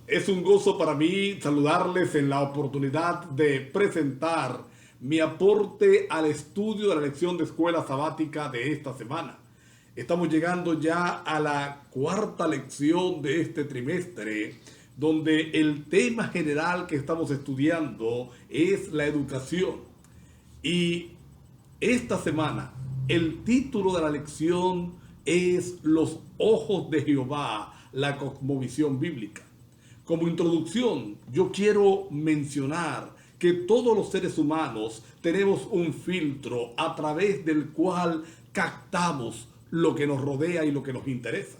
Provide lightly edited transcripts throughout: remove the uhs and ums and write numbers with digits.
Es un gozo para mí saludarles en la oportunidad de presentar mi aporte al estudio de la lección de escuela sabática de esta semana. Estamos llegando ya a la cuarta lección de este trimestre, donde el tema general que estamos estudiando es la educación. Y esta semana el título de la lección es Los ojos de Jehová, la cosmovisión bíblica. Como introducción, yo quiero mencionar que todos los seres humanos tenemos un filtro a través del cual captamos lo que nos rodea y lo que nos interesa.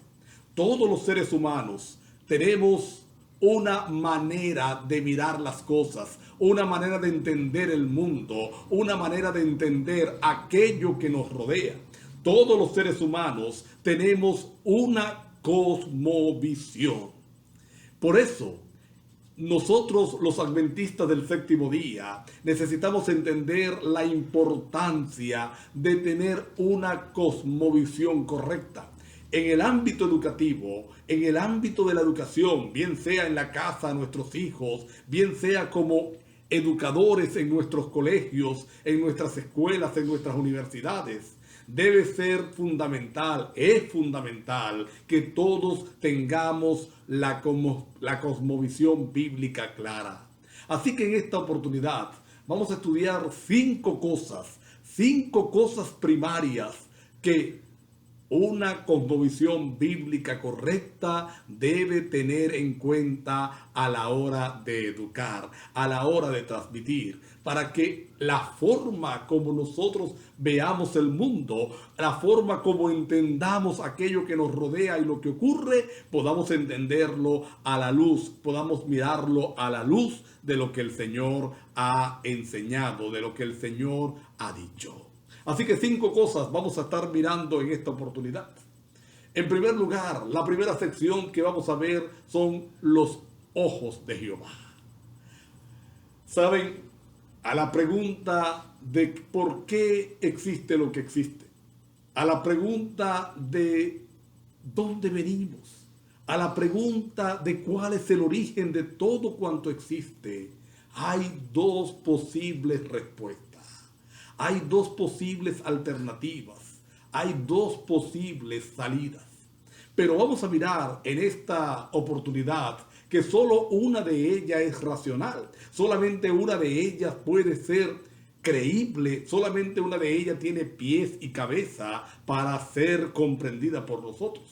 Todos los seres humanos tenemos una manera de mirar las cosas, una manera de entender el mundo, una manera de entender aquello que nos rodea. Todos los seres humanos tenemos una cosmovisión. Por eso, nosotros los adventistas del séptimo día necesitamos entender la importancia de tener una cosmovisión correcta. En el ámbito educativo, en el ámbito de la educación, bien sea en la casa de nuestros hijos, bien sea como educadores en nuestros colegios, en nuestras escuelas, en nuestras universidades, debe ser fundamental, es fundamental que todos tengamos la cosmovisión bíblica clara. Así que en esta oportunidad vamos a estudiar cinco cosas primarias que una cosmovisión bíblica correcta debe tener en cuenta a la hora de educar, a la hora de transmitir, para que la forma como nosotros veamos el mundo, la forma como entendamos aquello que nos rodea y lo que ocurre, podamos entenderlo a la luz, podamos mirarlo a la luz de lo que el Señor ha enseñado, de lo que el Señor ha dicho. Así que cinco cosas vamos a estar mirando en esta oportunidad. En primer lugar, la primera sección que vamos a ver son los ojos de Jehová. Saben, a la pregunta de por qué existe lo que existe, a la pregunta de dónde venimos, a la pregunta de cuál es el origen de todo cuanto existe, hay dos posibles respuestas. Hay dos posibles alternativas, hay dos posibles salidas. Pero vamos a mirar en esta oportunidad que solo una de ellas es racional, solamente una de ellas puede ser creíble, solamente una de ellas tiene pies y cabeza para ser comprendida por nosotros.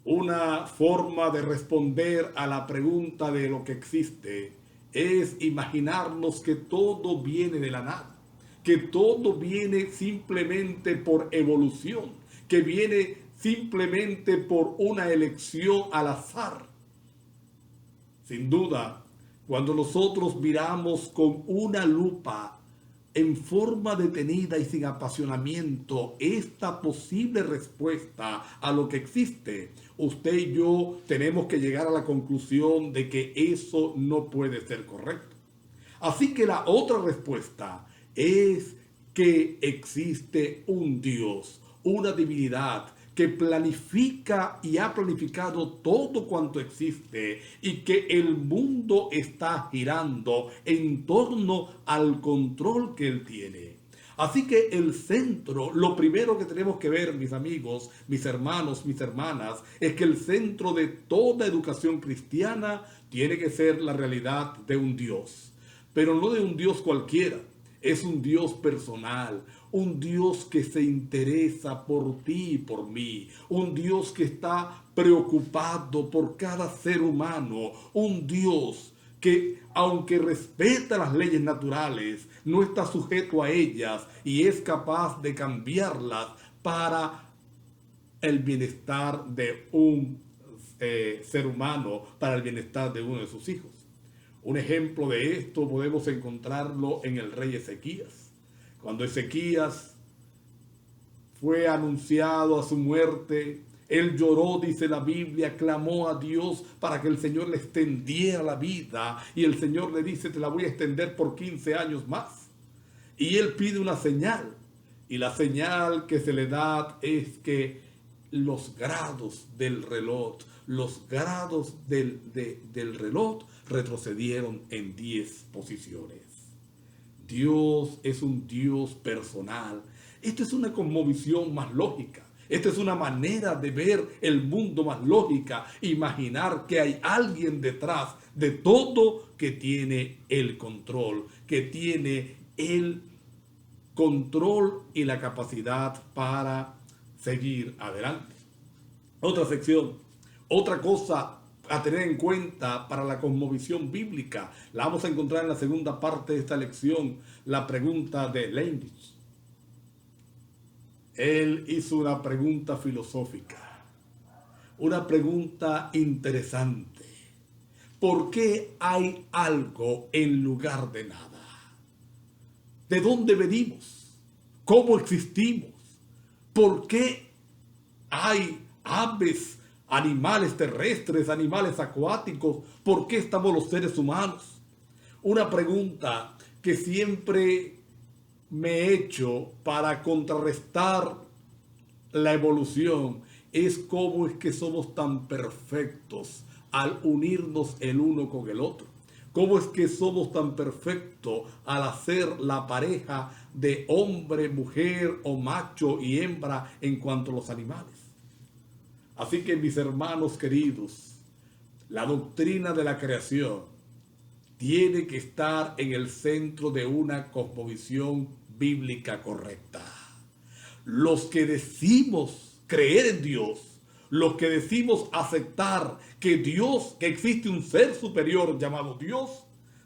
Una forma de responder a la pregunta de lo que existe es imaginarnos que todo viene de la nada, que todo viene simplemente por evolución, que viene simplemente por una elección al azar. Sin duda, cuando nosotros miramos con una lupa en forma detenida y sin apasionamiento esta posible respuesta a lo que existe, usted y yo tenemos que llegar a la conclusión de que eso no puede ser correcto. Así que la otra respuesta es que existe un Dios, una divinidad que planifica y ha planificado todo cuanto existe y que el mundo está girando en torno al control que él tiene. Así que el centro, lo primero que tenemos que ver, mis amigos, mis hermanos, mis hermanas, es que el centro de toda educación cristiana tiene que ser la realidad de un Dios, pero no de un Dios cualquiera. Es un Dios personal, un Dios que se interesa por ti y por mí, un Dios que está preocupado por cada ser humano, un Dios que aunque respeta las leyes naturales, no está sujeto a ellas y es capaz de cambiarlas para el bienestar de un ser humano, para el bienestar de uno de sus hijos. Un ejemplo de esto podemos encontrarlo en el rey Ezequías. Cuando Ezequías fue anunciado a su muerte, él lloró, dice la Biblia, clamó a Dios para que el Señor le extendiera la vida. Y el Señor le dice, te la voy a extender por 15 años más. Y él pide una señal. Y la señal que se le da es que los grados del reloj, del reloj retrocedieron en 10 posiciones. Dios es un Dios personal. Esta es una cosmovisión más lógica. Esta es una manera de ver el mundo más lógica. Imaginar que hay alguien detrás de todo que tiene el control, que tiene el control y la capacidad para seguir adelante. Otra sección, otra cosa a tener en cuenta para la cosmovisión bíblica, la vamos a encontrar en la segunda parte de esta lección, la pregunta de Leibniz. Él hizo una pregunta filosófica, una pregunta interesante. ¿Por qué hay algo en lugar de nada? ¿De dónde venimos? ¿Cómo existimos? ¿Por qué hay aves, animales terrestres, animales acuáticos? ¿Por qué estamos los seres humanos? Una pregunta que siempre me he hecho para contrarrestar la evolución es cómo es que somos tan perfectos al unirnos el uno con el otro. ¿Cómo es que somos tan perfectos al hacer la pareja de hombre, mujer o macho y hembra en cuanto a los animales? Así que, mis hermanos queridos, la doctrina de la creación tiene que estar en el centro de una cosmovisión bíblica correcta. Los que decimos creer en Dios, los que decimos aceptar que existe un ser superior llamado Dios,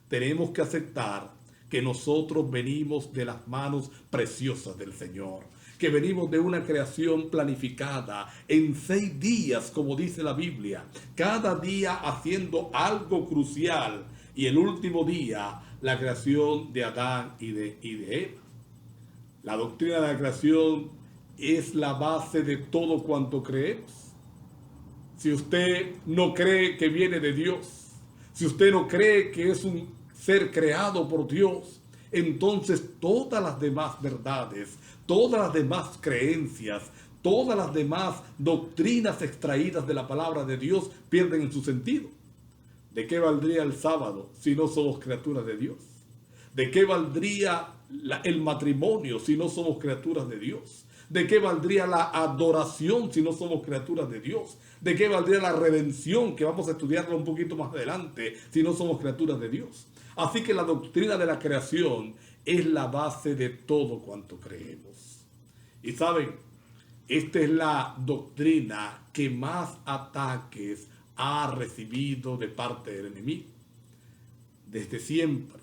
tenemos que aceptar que nosotros venimos de las manos preciosas del Señor, que venimos de una creación planificada en 6 días, como dice la Biblia, cada día haciendo algo crucial, y el último día, la creación de Adán y de Eva. La doctrina de la creación es la base de todo cuanto creemos. Si usted no cree que viene de Dios, si usted no cree que es un ser creado por Dios, entonces todas las demás verdades, todas las demás creencias, todas las demás doctrinas extraídas de la palabra de Dios pierden en su sentido. ¿De qué valdría el sábado si no somos criaturas de Dios? ¿De qué valdría el matrimonio si no somos criaturas de Dios? ¿De qué valdría la adoración si no somos criaturas de Dios? ¿De qué valdría la redención, que vamos a estudiarla un poquito más adelante, si no somos criaturas de Dios? Así que la doctrina de la creación es la base de todo cuanto creemos. Y saben, esta es la doctrina que más ataques ha recibido de parte del enemigo. Desde siempre,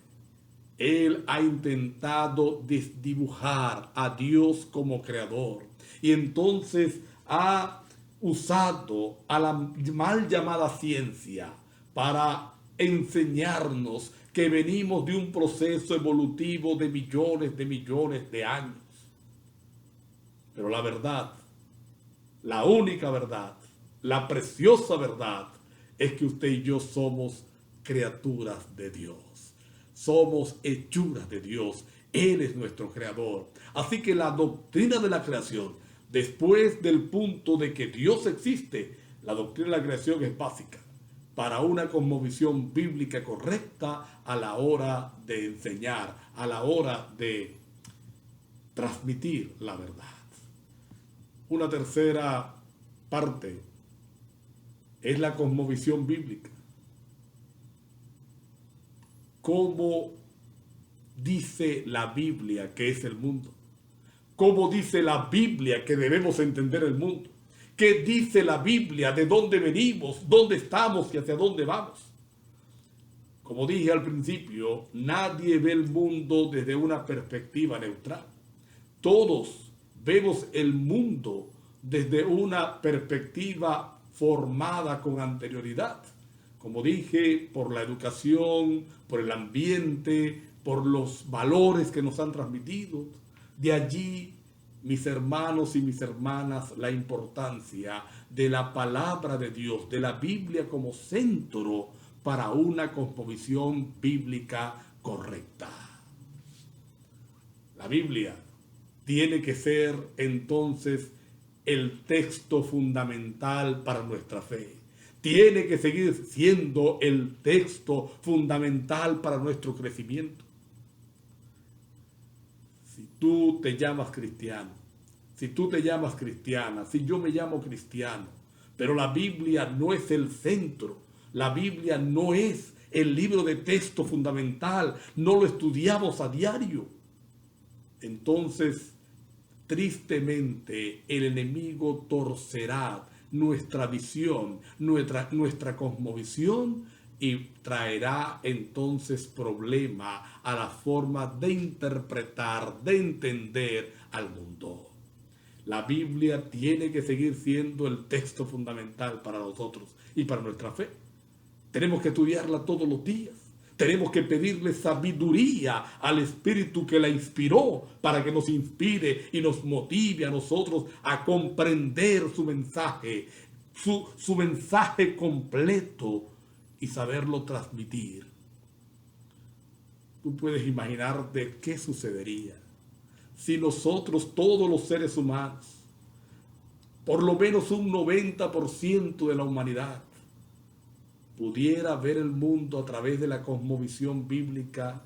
él ha intentado desdibujar a Dios como creador, y entonces ha usado a la mal llamada ciencia para enseñarnos que venimos de un proceso evolutivo de millones de años. Pero la verdad, la única verdad, la preciosa verdad, es que usted y yo somos criaturas de Dios. Somos hechuras de Dios. Él es nuestro creador. Así que la doctrina de la creación, después del punto de que Dios existe, la doctrina de la creación es básica para una cosmovisión bíblica correcta a la hora de enseñar, a la hora de transmitir la verdad. Una tercera parte es la cosmovisión bíblica. ¿Cómo dice la Biblia que es el mundo? ¿Cómo dice la Biblia que debemos entender el mundo? ¿Qué dice la Biblia de dónde venimos, dónde estamos y hacia dónde vamos? Como dije al principio, nadie ve el mundo desde una perspectiva neutral. Todos vemos el mundo desde una perspectiva formada con anterioridad. Como dije, por la educación, por el ambiente, por los valores que nos han transmitido. De allí, mis hermanos y mis hermanas, la importancia de la palabra de Dios, de la Biblia como centro para una cosmovisión bíblica correcta. La Biblia tiene que ser entonces el texto fundamental para nuestra fe. Tiene que seguir siendo el texto fundamental para nuestro crecimiento. Si tú te llamas cristiano, si tú te llamas cristiana, si yo me llamo cristiano, pero la Biblia no es el centro, la Biblia no es el libro de texto fundamental, no lo estudiamos a diario, entonces tristemente el enemigo torcerá nuestra visión, nuestra cosmovisión, y traerá entonces problema a la forma de interpretar, de entender al mundo. La Biblia tiene que seguir siendo el texto fundamental para nosotros y para nuestra fe. Tenemos que estudiarla todos los días. Tenemos que pedirle sabiduría al Espíritu que la inspiró para que nos inspire y nos motive a nosotros a comprender su mensaje, su mensaje completo y saberlo transmitir. Tú puedes imaginarte qué sucedería si nosotros, todos los seres humanos, por lo menos un 90% de la humanidad, pudiera ver el mundo a través de la cosmovisión bíblica,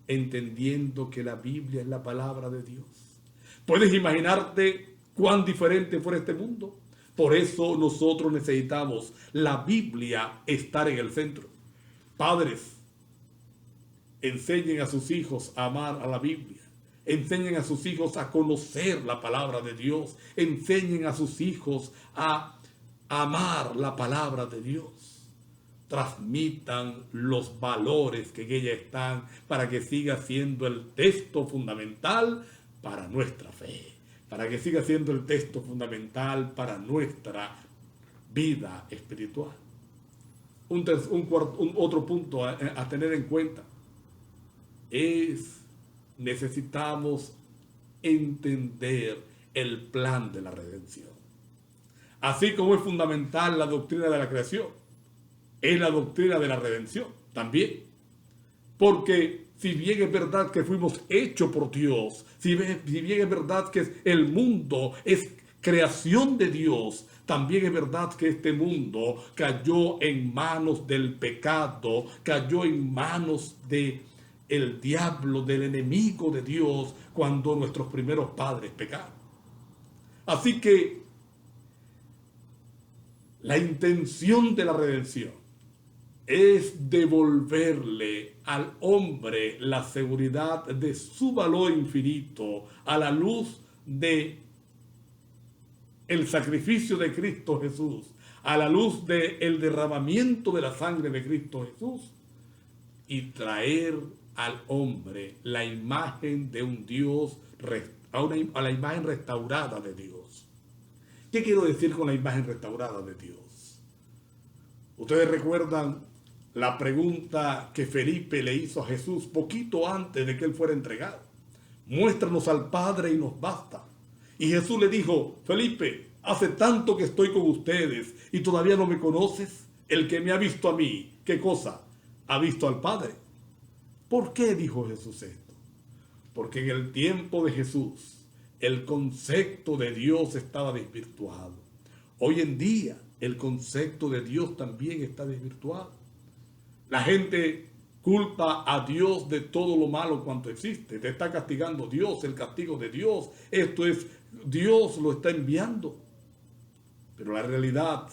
entendiendo que la Biblia es la palabra de Dios. ¿Puedes imaginarte cuán diferente fuera este mundo? Por eso nosotros necesitamos la Biblia estar en el centro. Padres, enseñen a sus hijos a amar a la Biblia. Enseñen a sus hijos a conocer la palabra de Dios. Enseñen a sus hijos a amar la palabra de Dios. Transmitan los valores que en ella están para que siga siendo el texto fundamental para nuestra fe, para que siga siendo el texto fundamental para nuestra vida espiritual. Otro punto a tener en cuenta es: necesitamos entender el plan de la redención. Así como es fundamental la doctrina de la creación, es la doctrina de la redención también. Porque si bien es verdad que fuimos hechos por Dios, si bien es verdad que el mundo es creación de Dios, también es verdad que este mundo cayó en manos del pecado, cayó en manos del diablo, del enemigo de Dios, cuando nuestros primeros padres pecaron. Así que la intención de la redención es devolverle al hombre la seguridad de su valor infinito a la luz de el sacrificio de Cristo Jesús, a la luz del derramamiento de la sangre de Cristo Jesús, y traer al hombre la imagen de un Dios, a la imagen restaurada de Dios. ¿Qué quiero decir con la imagen restaurada de Dios? Ustedes recuerdan la pregunta que Felipe le hizo a Jesús poquito antes de que él fuera entregado. Muéstranos al Padre y nos basta. Y Jesús le dijo: Felipe, hace tanto que estoy con ustedes y todavía no me conoces. El que me ha visto a mí, ¿qué cosa? Ha visto al Padre. ¿Por qué dijo Jesús esto? Porque en el tiempo de Jesús el concepto de Dios estaba desvirtuado. Hoy en día el concepto de Dios también está desvirtuado. La gente culpa a Dios de todo lo malo cuanto existe. Te está castigando Dios, el castigo de Dios. Esto es, Dios lo está enviando. Pero la realidad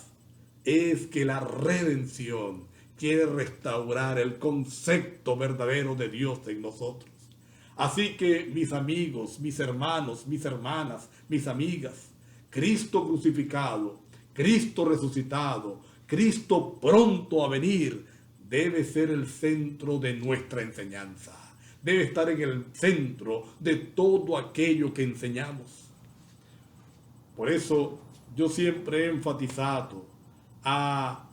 es que la redención quiere restaurar el concepto verdadero de Dios en nosotros. Así que, mis amigos, mis hermanos, mis hermanas, mis amigas, Cristo crucificado, Cristo resucitado, Cristo pronto a venir, debe ser el centro de nuestra enseñanza. Debe estar en el centro de todo aquello que enseñamos. Por eso yo siempre he enfatizado a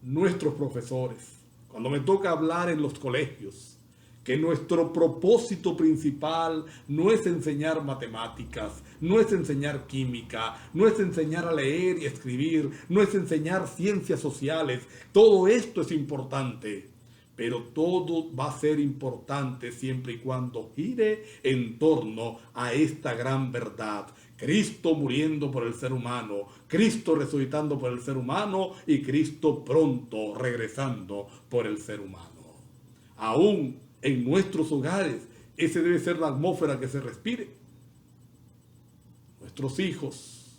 nuestros profesores, cuando me toca hablar en los colegios, que nuestro propósito principal no es enseñar matemáticas, no es enseñar química, no es enseñar a leer y escribir, no es enseñar ciencias sociales. Todo esto es importante, pero todo va a ser importante siempre y cuando gire en torno a esta gran verdad. Cristo muriendo por el ser humano, Cristo resucitando por el ser humano y Cristo pronto regresando por el ser humano. Aún en nuestros hogares, esa debe ser la atmósfera que se respire. Nuestros hijos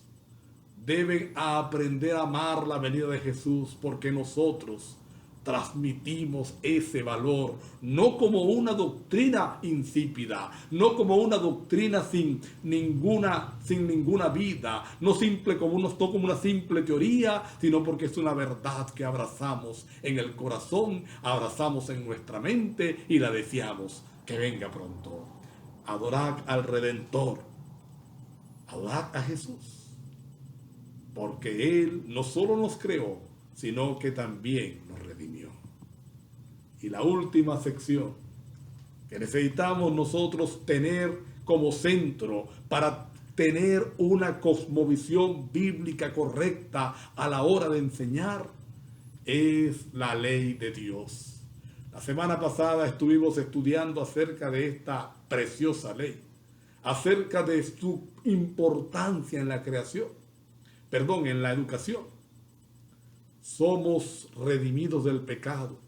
deben aprender a amar la venida de Jesús porque nosotros transmitimos ese valor, no como una doctrina insípida, no como una doctrina sin ninguna vida, no como una simple teoría, sino porque es una verdad que abrazamos en el corazón, abrazamos en nuestra mente y la deseamos que venga pronto. Adorad al Redentor, adorad a Jesús, porque Él no solo nos creó, sino que también nos redimió. Y la última sección que necesitamos nosotros tener como centro para tener una cosmovisión bíblica correcta a la hora de enseñar es la ley de Dios. La semana pasada estuvimos estudiando acerca de esta preciosa ley, acerca de su importancia en la en la educación. Somos redimidos del pecado.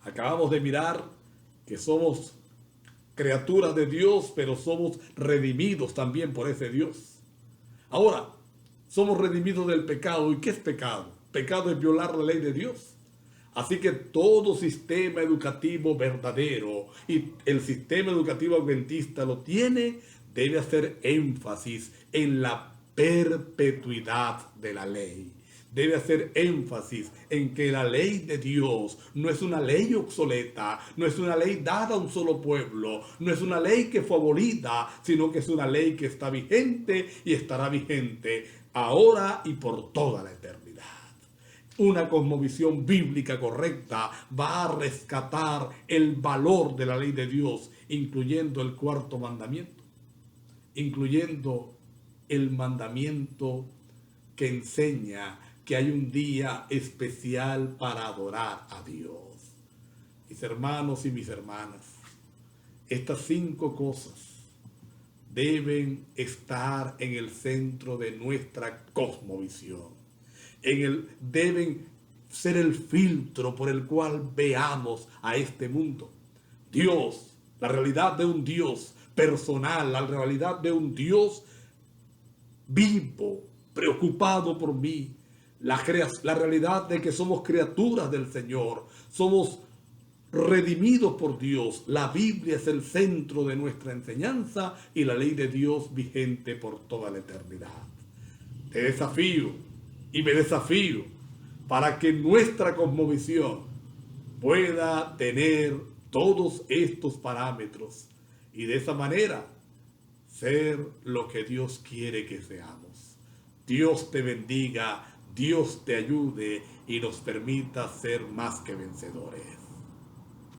Acabamos de mirar que somos criaturas de Dios, pero somos redimidos también por ese Dios. Ahora, somos redimidos del pecado. ¿Y qué es pecado? Pecado es violar la ley de Dios. Así que todo sistema educativo verdadero, y el sistema educativo adventista lo tiene, debe hacer énfasis en la perpetuidad de la ley. Debe hacer énfasis en que la ley de Dios no es una ley obsoleta, no es una ley dada a un solo pueblo, no es una ley que fue abolida, sino que es una ley que está vigente y estará vigente ahora y por toda la eternidad. Una cosmovisión bíblica correcta va a rescatar el valor de la ley de Dios, incluyendo el cuarto mandamiento, incluyendo el mandamiento que enseña que hay un día especial para adorar a Dios. Mis hermanos y mis hermanas, estas 5 cosas deben estar en el centro de nuestra cosmovisión. Deben ser el filtro por el cual veamos a este mundo. Dios, la realidad de un Dios personal, la realidad de un Dios vivo, preocupado por mí, la realidad de que somos criaturas del Señor, somos redimidos por Dios. La Biblia es el centro de nuestra enseñanza y la ley de Dios vigente por toda la eternidad. Te desafío y me desafío para que nuestra cosmovisión pueda tener todos estos parámetros y de esa manera ser lo que Dios quiere que seamos. Dios te bendiga, Dios te ayude y nos permita ser más que vencedores.